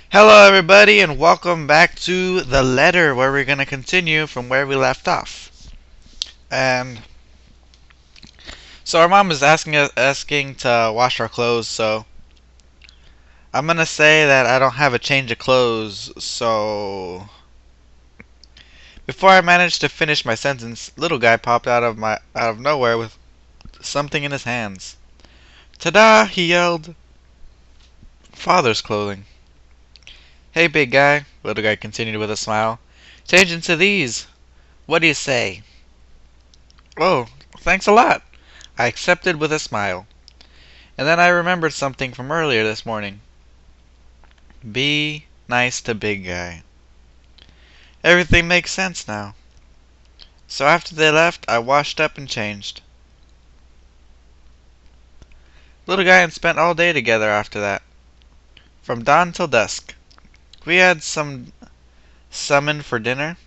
Hello, everybody, and welcome back to The Letter, where we're going to continue from where we left off. And so our mom is asking to wash our clothes, so I'm going to say that I don't have a change of clothes, so before I managed to finish my sentence, little guy popped out of nowhere with something in his hands. Ta-da, he yelled. Father's clothing. Hey, big guy, little guy continued with a smile. Change into these. What do you say? Oh, thanks a lot. I accepted with a smile. And then I remembered something from earlier this morning. Be nice to big guy. Everything makes sense now. So after they left, I washed up and changed. Little guy and spent all day together after that. From dawn till dusk. We had some salmon for dinner.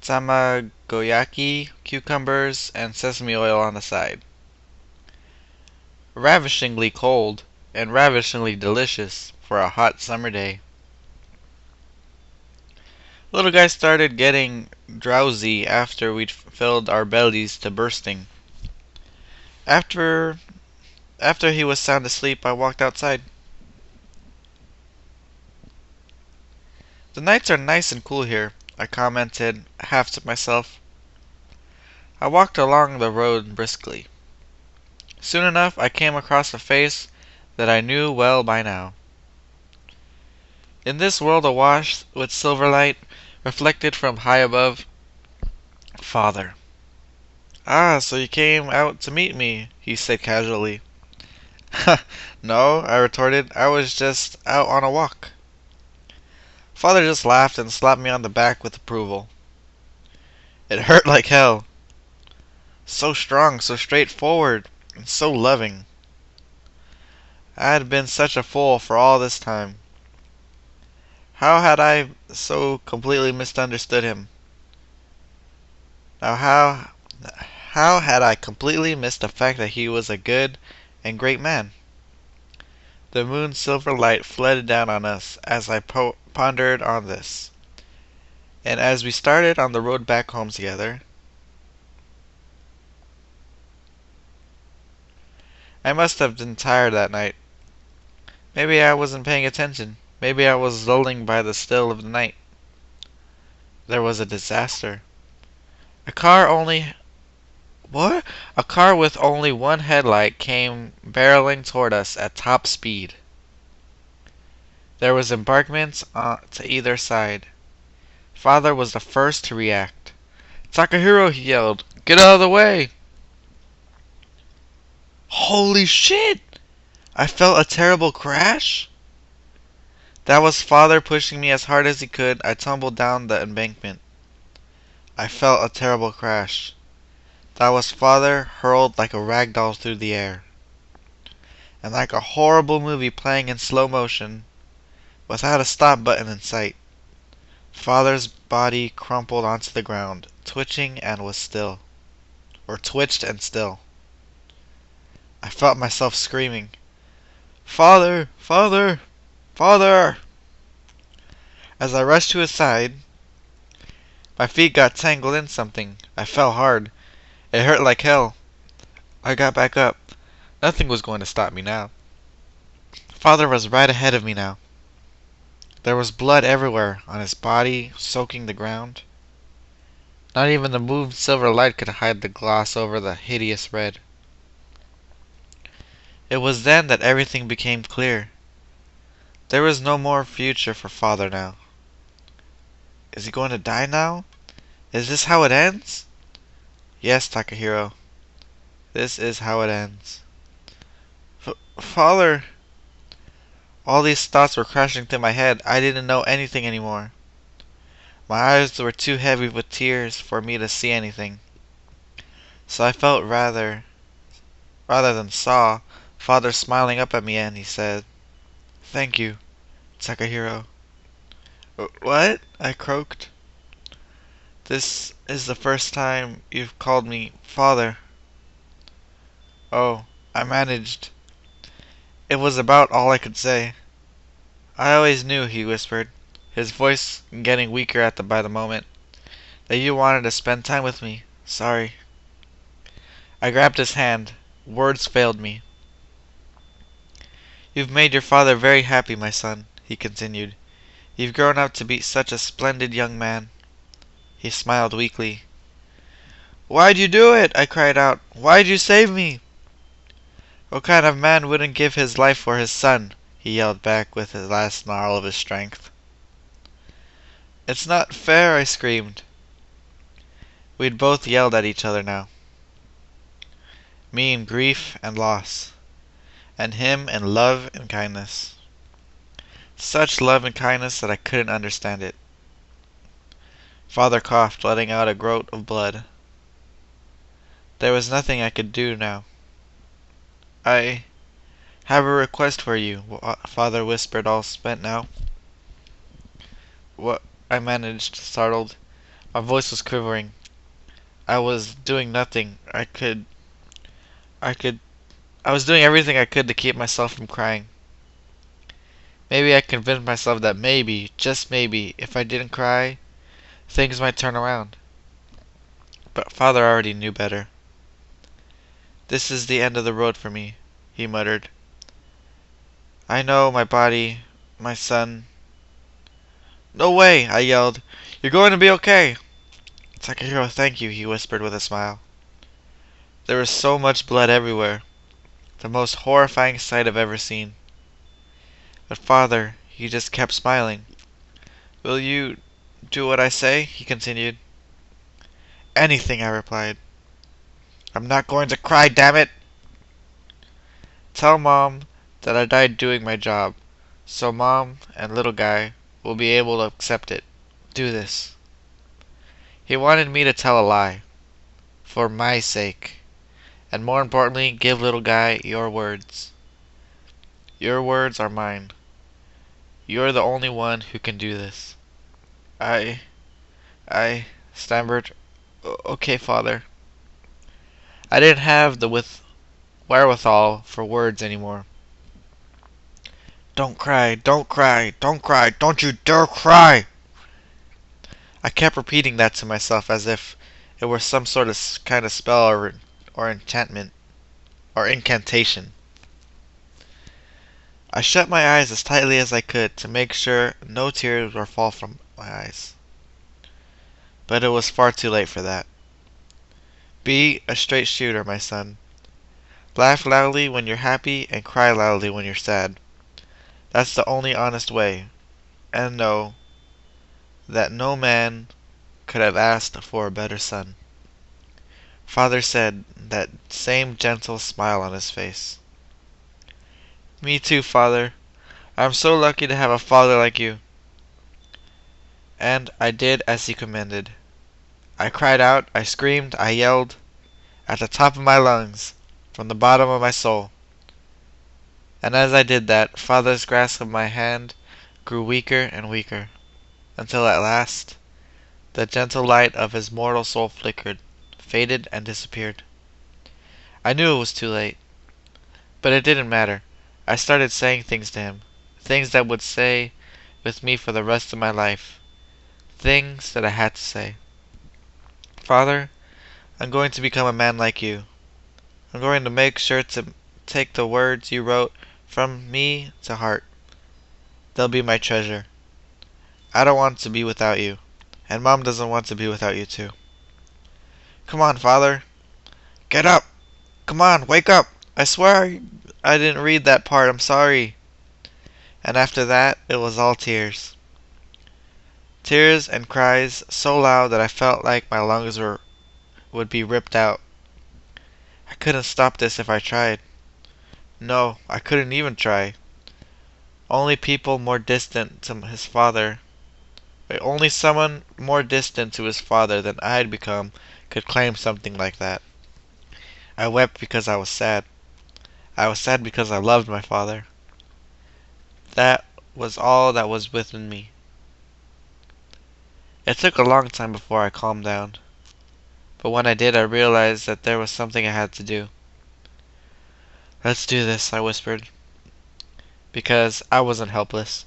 Tamagoyaki, cucumbers, and sesame oil on the side. Ravishingly cold and ravishingly delicious for a hot summer day. Little guy started getting drowsy after we'd filled our bellies to bursting. After after he was sound asleep, I walked outside. The nights are nice and cool here, I commented, half to myself. I walked along the road briskly. Soon enough, I came across a face that I knew well by now. In this world awash with silver light, reflected from high above, Father. Ah, so you came out to meet me, he said casually. No, I retorted. I was just out on a walk. Father just laughed and slapped me on the back with approval. It hurt like hell. So strong, so straightforward, and so loving. I had been such a fool for all this time. How had I so completely misunderstood him? Now how had I completely missed the fact that he was a good and great man? The moon's silver light flooded down on us as I pondered on this. And as we started on the road back home together, I must have been tired that night. Maybe I wasn't paying attention. Maybe I was lulling by the still of the night. There was a disaster. A car only... What? A car with only one headlight came barreling toward us at top speed. There was embankments to either side. Father was the first to react. Takahiro, he yelled. Get out of the way! Holy shit! I felt a terrible crash. That was Father pushing me as hard as he could. I tumbled down the embankment. I felt a terrible crash. That was Father hurled like a rag doll through the air. And like a horrible movie playing in slow motion, without a stop button in sight, Father's body crumpled onto the ground, twitching and was still. Or twitched and still. I felt myself screaming, Father! Father! Father! As I rushed to his side, my feet got tangled in something. I fell hard. It hurt like hell. I got back up. Nothing was going to stop me now. Father was right ahead of me now. There was blood everywhere on his body, soaking the ground. Not even the moved silver light could hide the gloss over the hideous red. It was then that everything became clear. There was no more future for Father now. Is he going to die now? Is this how it ends? Yes, Takahiro. This is how it ends. Father! All these thoughts were crashing through my head. I didn't know anything anymore. My eyes were too heavy with tears for me to see anything. So I felt rather than saw, Father smiling up at me, and he said, Thank you, Takahiro. What? I croaked. This is the first time you've called me Father. Oh, I managed. It was about all I could say. I always knew, he whispered, his voice getting weaker by the moment, that you wanted to spend time with me. Sorry. I grabbed his hand. Words failed me. You've made your father very happy, my son, he continued. You've grown up to be such a splendid young man. He smiled weakly. Why'd you do it? I cried out. Why'd you save me? What kind of man wouldn't give his life for his son? He yelled back with the last snarl of his strength. It's not fair, I screamed. We'd both yelled at each other now. Me in grief and loss, and him in love and kindness. Such love and kindness that I couldn't understand it. Father coughed, letting out a groan of blood. There was nothing I could do now. I have a request for you, Father whispered, all spent now. What? I managed, startled. My voice was quivering. I was doing nothing. I was doing everything I could to keep myself from crying. Maybe I convinced myself that maybe, just maybe, if I didn't cry, things might turn around. But Father already knew better. This is the end of the road for me, he muttered. I know my body, my son. No way, I yelled. You're going to be okay. Takahiro, thank you, he whispered with a smile. There was so much blood everywhere. The most horrifying sight I've ever seen. But Father, he just kept smiling. Will you do what I say? He continued. Anything, I replied. I'm not going to cry, damn it! Tell Mom that I died doing my job, so Mom and little guy will be able to accept it. Do this. He wanted me to tell a lie. For my sake. And more importantly, give little guy your words. Your words are mine. You're the only one who can do this. I stammered. Okay, Father. I didn't have the wherewithal for words anymore. Don't cry, don't cry, don't cry, don't you dare cry! I kept repeating that to myself as if it were some sort of kind of spell or enchantment or incantation. I shut my eyes as tightly as I could to make sure no tears would fall from my eyes. But it was far too late for that. Be a straight shooter, my son. Laugh loudly when you're happy and cry loudly when you're sad. That's the only honest way. And know that no man could have asked for a better son. Father said, that same gentle smile on his face. Me too, Father. I'm so lucky to have a father like you. And I did as he commanded. I cried out, I screamed, I yelled, at the top of my lungs, from the bottom of my soul. And as I did that, Father's grasp of my hand grew weaker and weaker, until at last the gentle light of his mortal soul flickered, faded, and disappeared. I knew it was too late, but it didn't matter. I started saying things to him, things that would stay with me for the rest of my life, things that I had to say. Father, I'm going to become a man like you. I'm going to make sure to take the words you wrote from me to heart. They'll be my treasure. I don't want to be without you, and Mom doesn't want to be without you too. Come on, Father. Get up! Come on, wake up! I swear I didn't read that part, I'm sorry. And after that, it was all tears. Tears and cries so loud that I felt like my lungs would be ripped out. I couldn't stop this if I tried. No, I couldn't even try. Only people more distant to his father, only someone more distant to his father than I had become could claim something like that. I wept because I was sad. I was sad because I loved my father. That was all that was within me. It took a long time before I calmed down. But when I did, I realized that there was something I had to do. Let's do this, I whispered. because I wasn't helpless.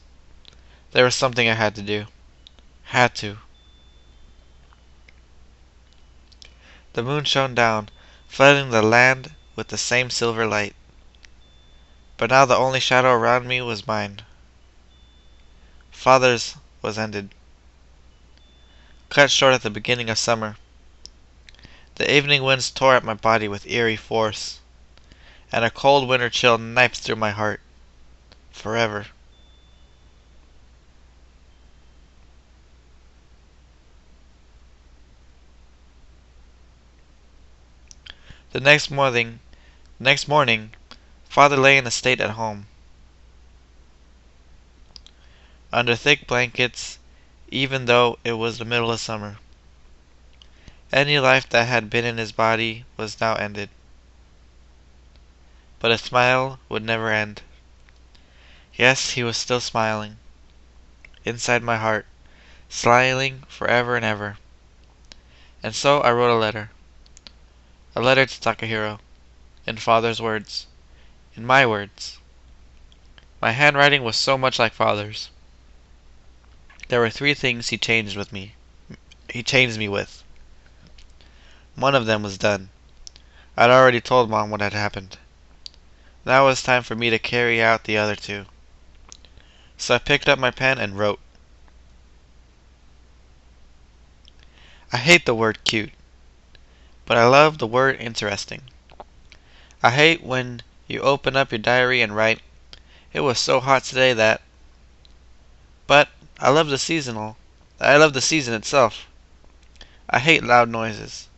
There was something I had to do. Had to. The moon shone down, flooding the land with the same silver light. But now the only shadow around me was mine. Father's was ended. Cut short at the beginning of summer. The evening winds tore at my body with eerie force, and a cold winter chill knifed through my heart. Forever. The next morning, Father lay in a state at home, under thick blankets, even though it was the middle of summer. Any life that had been in his body was now ended. But a smile would never end. Yes, he was still smiling. Inside my heart, smiling forever and ever. And so I wrote a letter. A letter to Takahiro. In Father's words. In my words. My handwriting was so much like Father's. There were 3 things he changed me with. One of them was done. I'd already told Mom what had happened. Now it was time for me to carry out the other 2. So I picked up my pen and wrote. I hate the word cute, but I love the word interesting. I hate when you open up your diary and write, "It was so hot today that..." But I love the season itself. I hate loud noises.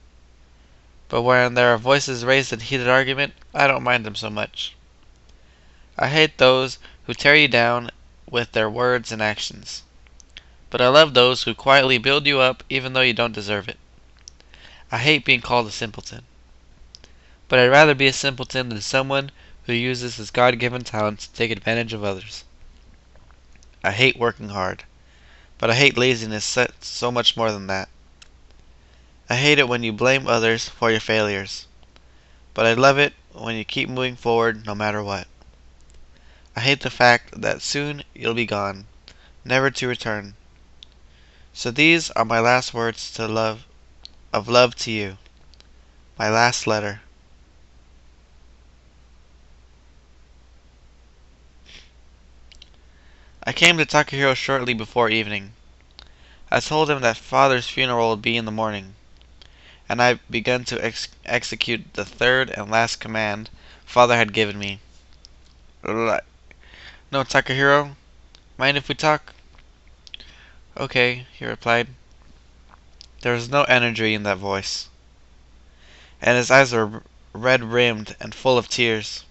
But when there are voices raised in heated argument, I don't mind them so much. I hate those who tear you down with their words and actions. But I love those who quietly build you up even though you don't deserve it. I hate being called a simpleton. But I'd rather be a simpleton than someone who uses his God-given talents to take advantage of others. I hate working hard. But I hate laziness so much more than that. I hate it when you blame others for your failures. But I love it when you keep moving forward no matter what. I hate the fact that soon you'll be gone, never to return. So these are my last words of love to you. My last letter. I came to Takahiro shortly before evening. I told him that Father's funeral would be in the morning, and I begun to execute the 3rd and last command Father had given me. "No, Takahiro, mind if we talk?" "Okay," he replied. There was no energy in that voice, and his eyes were red-rimmed and full of tears.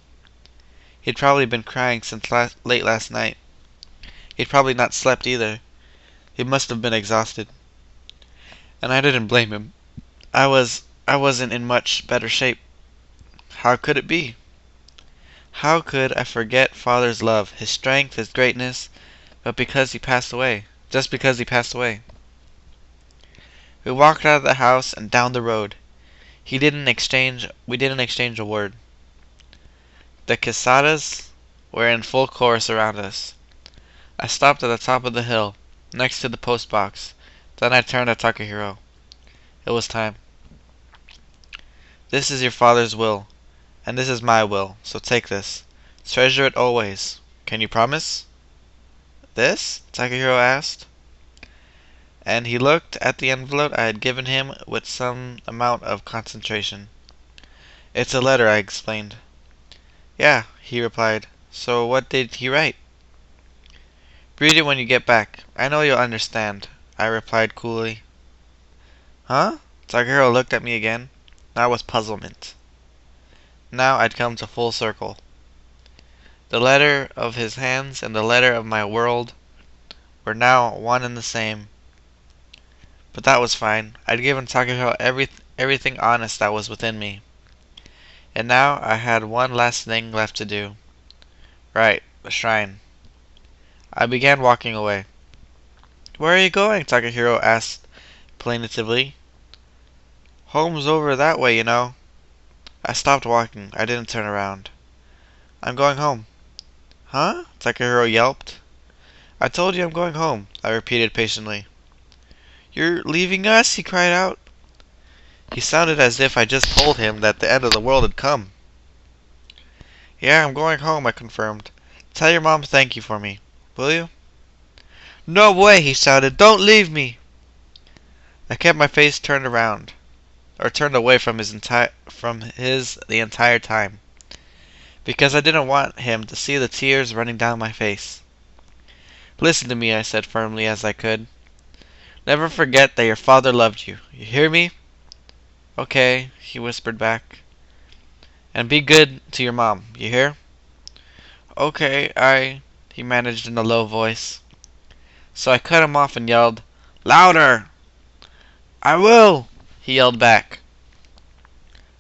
He'd probably been crying since late last night. He'd probably not slept either. He must have been exhausted. And I didn't blame him. I wasn't in much better shape. How could it be? How could I forget Father's love, his strength, his greatness, just because he passed away? We walked out of the house and down the road. We didn't exchange a word. The quesadas were in full chorus around us. I stopped at the top of the hill, next to the post box. Then I turned to Takahiro. It was time. "This is your father's will, and this is my will, so take this. Treasure it always. Can you promise?" "This?" Takahiro asked. And he looked at the envelope I had given him with some amount of concentration. "It's a letter," I explained. "Yeah," he replied. "So what did he write?" "Read it when you get back. I know you'll understand," I replied coolly. "Huh?" Takahiro looked at me again, now with puzzlement. Now I'd come to full circle. The letter of his hands and the letter of my world were now one and the same. But that was fine. I'd given Takahiro everything honest that was within me. And now I had one last thing left to do. Right, the shrine. I began walking away. "Where are you going?" Takahiro asked plaintively. "Home's over that way, you know." I stopped walking. I didn't turn around. "I'm going home." Huh? Takahiro yelped. I told you I'm going home, I repeated patiently. You're leaving us? He cried out. He sounded as if I just told him that the end of the world had come. Yeah, I'm going home, I confirmed. Tell your mom thank you for me, will you? No way, he shouted. Don't leave me. I kept my face turned around, or turned away from his the entire time, because I didn't want him to see the tears running down my face. Listen to me, I said firmly as I could. Never forget that your father loved you. You hear me? Okay, he whispered back. And be good to your mom, you hear? Okay, he managed in a low voice. So I cut him off and yelled, Louder! I will! He yelled back.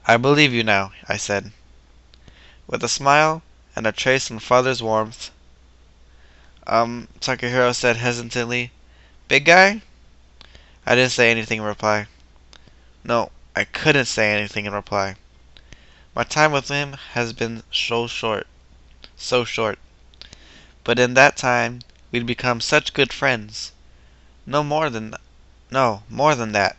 I believe you now, I said, with a smile and a trace of father's warmth. Takahiro said hesitantly. Big guy? I didn't say anything in reply. No, I couldn't say anything in reply. My time with him has been so short. So short. But in that time, we'd become such good friends. More than that.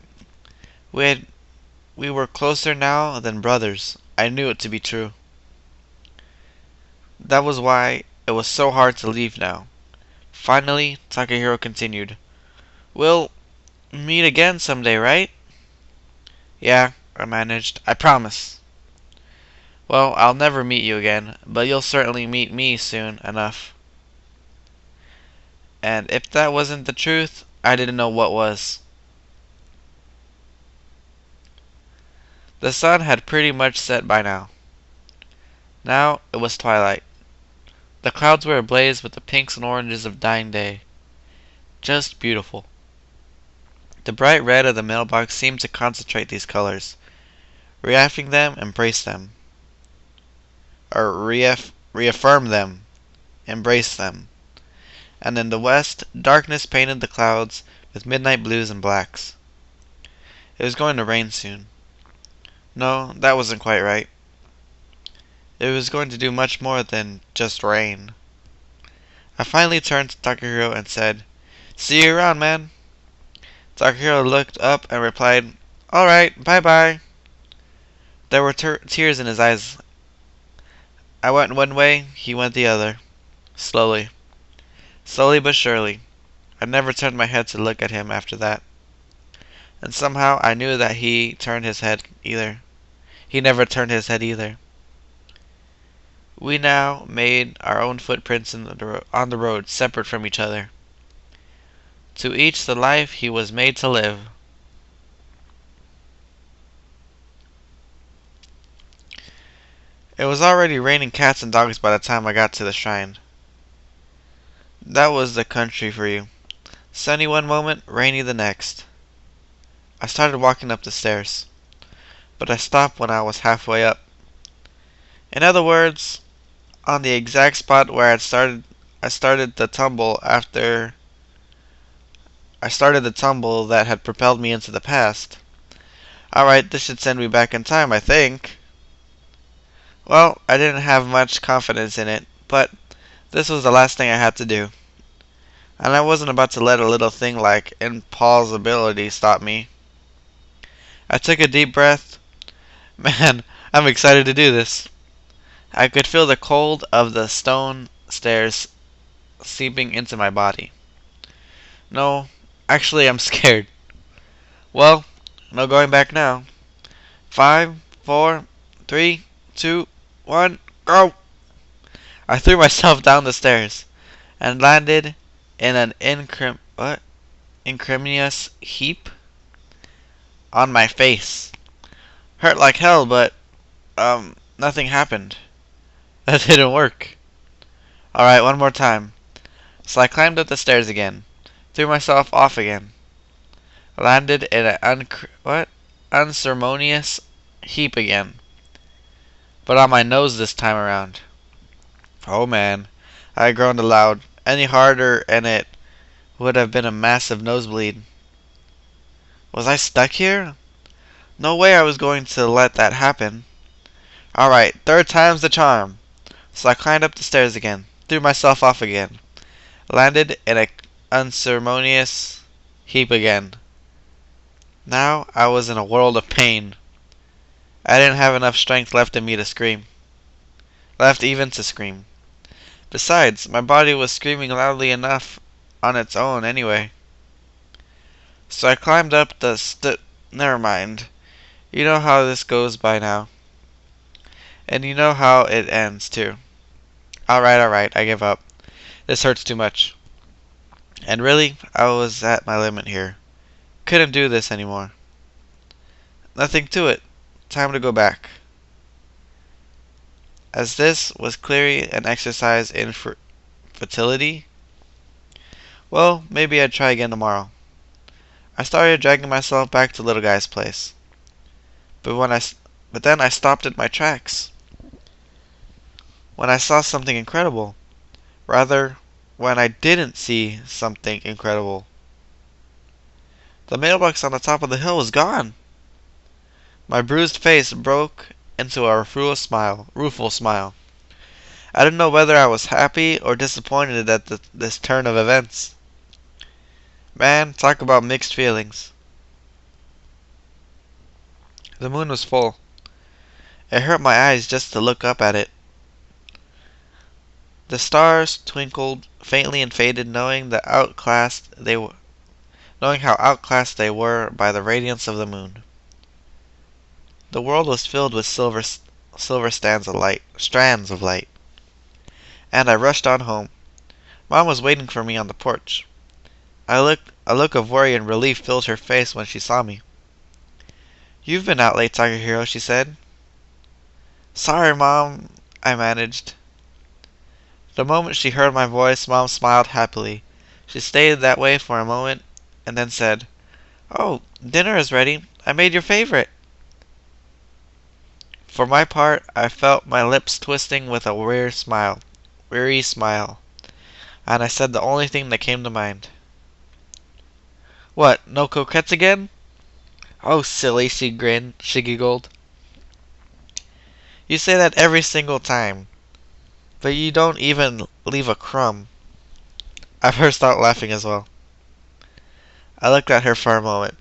We were closer now than brothers. I knew it to be true. That was why it was so hard to leave now. Finally, Takahiro continued. We'll meet again someday, right? Yeah, I managed. I promise. Well, I'll never meet you again, but you'll certainly meet me soon enough. And if that wasn't the truth, I didn't know what was. The sun had pretty much set by now. Now it was twilight. The clouds were ablaze with the pinks and oranges of dying day. Just beautiful. The bright red of the mailbox seemed to concentrate these colors, reaffirm them, embrace them. Or reaffirm them, embrace them. And in the west, darkness painted the clouds with midnight blues and blacks. It was going to rain soon. No, that wasn't quite right. It was going to do much more than just rain. I finally turned to Takahiro and said, See you around, man. Takahiro looked up and replied, Alright, bye-bye. There were tears in his eyes. I went one way, he went the other. Slowly. Slowly but surely. I never turned my head to look at him after that. And somehow I knew that he turned his head either. He never turned his head either. We now made our own footprints on the road, separate from each other. To each the life he was made to live. It was already raining cats and dogs by the time I got to the shrine. That was the country for you. Sunny one moment, rainy the next. I started walking up the stairs, but I stopped when I was halfway up. In other words, on the exact spot where I started the tumble that had propelled me into the past. Alright, this should send me back in time, I think. Well, I didn't have much confidence in it, but this was the last thing I had to do. And I wasn't about to let a little thing like implausibility stop me. I took a deep breath. Man, I'm excited to do this. I could feel the cold of the stone stairs seeping into my body. No, actually I'm scared. Well, no going back now. 5, 4, 3, 2, 1, go! I threw myself down the stairs and landed in an incriminating heap on my face. Hurt like hell, but nothing happened. That didn't work. Alright, one more time. So I climbed up the stairs again, threw myself off again, landed in an unceremonious heap again, but on my nose this time around. Oh man, I groaned aloud. Any harder and it would have been a massive nosebleed. Was I stuck here? No way I was going to let that happen. Alright, third time's the charm. So I climbed up the stairs again, threw myself off again, landed in a unceremonious heap again. Now I was in a world of pain. I didn't have enough strength left in me to scream. Left even to scream. Besides, my body was screaming loudly enough on its own anyway. So I climbed up the never mind. You know how this goes by now. And you know how it ends, too. Alright, I give up. This hurts too much. And really, I was at my limit here. Couldn't do this anymore. Nothing to it. Time to go back. As this was clearly an exercise in fertility, well, maybe I'd try again tomorrow. I started dragging myself back to little guy's place. But then I stopped at my tracks. When I saw something incredible. Rather, when I didn't see something incredible. The mailbox on the top of the hill was gone. My bruised face broke into a rueful smile. I didn't know whether I was happy or disappointed at this turn of events. Man, talk about mixed feelings. The moon was full. It hurt my eyes just to look up at it. The stars twinkled faintly and faded, knowing how outclassed they were by the radiance of the moon. The world was filled with silver strands of light. And I rushed on home. Mom was waiting for me on the porch. A look of worry and relief filled her face when she saw me. "You've been out late, Takahiro," she said. "Sorry, Mom," I managed. The moment she heard my voice, Mom smiled happily. She stayed that way for a moment, and then said, "Oh, dinner is ready. I made your favorite." For my part, I felt my lips twisting with a weary smile, and I said the only thing that came to mind. "What, no croquettes again?" "Oh, silly," she giggled. "You say that every single time, but you don't even leave a crumb." I burst out laughing as well. I looked at her for a moment.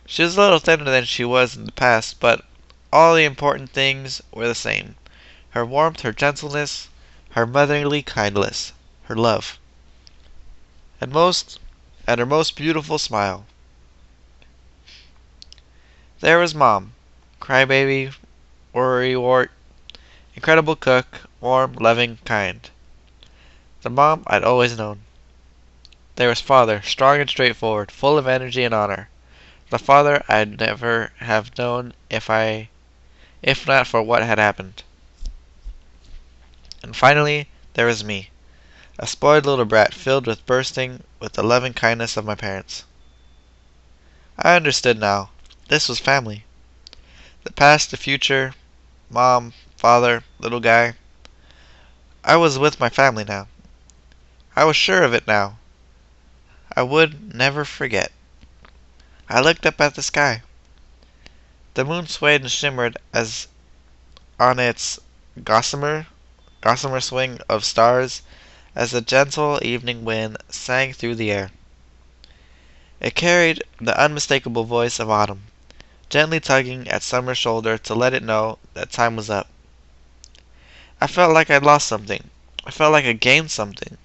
She was a little thinner than she was in the past, but all the important things were the same. Her warmth, her gentleness, her motherly kindness, her love. And her most beautiful smile. There was Mom, crybaby, worrywart, incredible cook, warm, loving, kind. The Mom I'd always known. There was Father, strong and straightforward, full of energy and honor. The father I'd never have known if not for what had happened. And finally, there was me, a spoiled little brat filled with bursting with the loving kindness of my parents. I understood now. This was family. The past, the future, Mom, Father, little guy. I was with my family now. I was sure of it now. I would never forget. I looked up at the sky. The moon swayed and shimmered as on its gossamer swing of stars as the gentle evening wind sang through the air. It carried the unmistakable voice of autumn, gently tugging at summer's shoulder to let it know that time was up. I felt like I'd lost something. I felt like I'd gained something.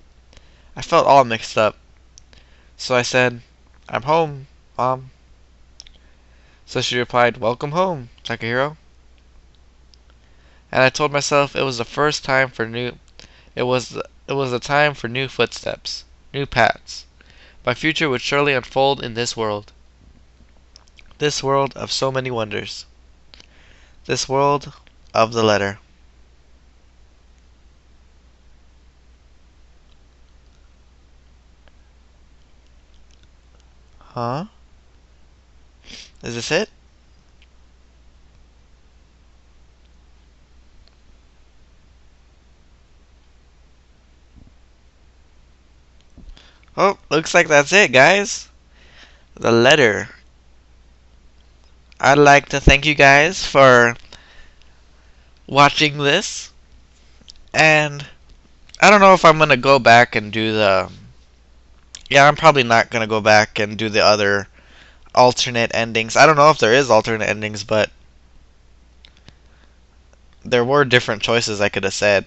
I felt all mixed up. So I said, "I'm home, Mom." So she replied, "Welcome home, Takahiro." And I told myself it was the first time for it was the time for new footsteps, new paths. My future would surely unfold in this world. This world of so many wonders. This world of the letter. Huh? Is this it? Oh, looks like that's it, guys. The letter. I'd like to thank you guys for watching this, and I don't know if I'm gonna go back and do the. Yeah, I'm probably not gonna go back and do the other alternate endings. I don't know if there is alternate endings, but there were different choices I could have said.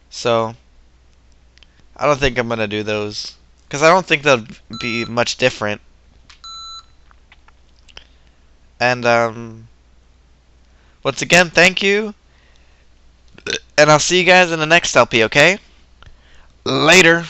So I don't think I'm gonna do those because I don't think they'll be much different. And once again, thank you, and I'll see you guys in the next LP. Okay, later.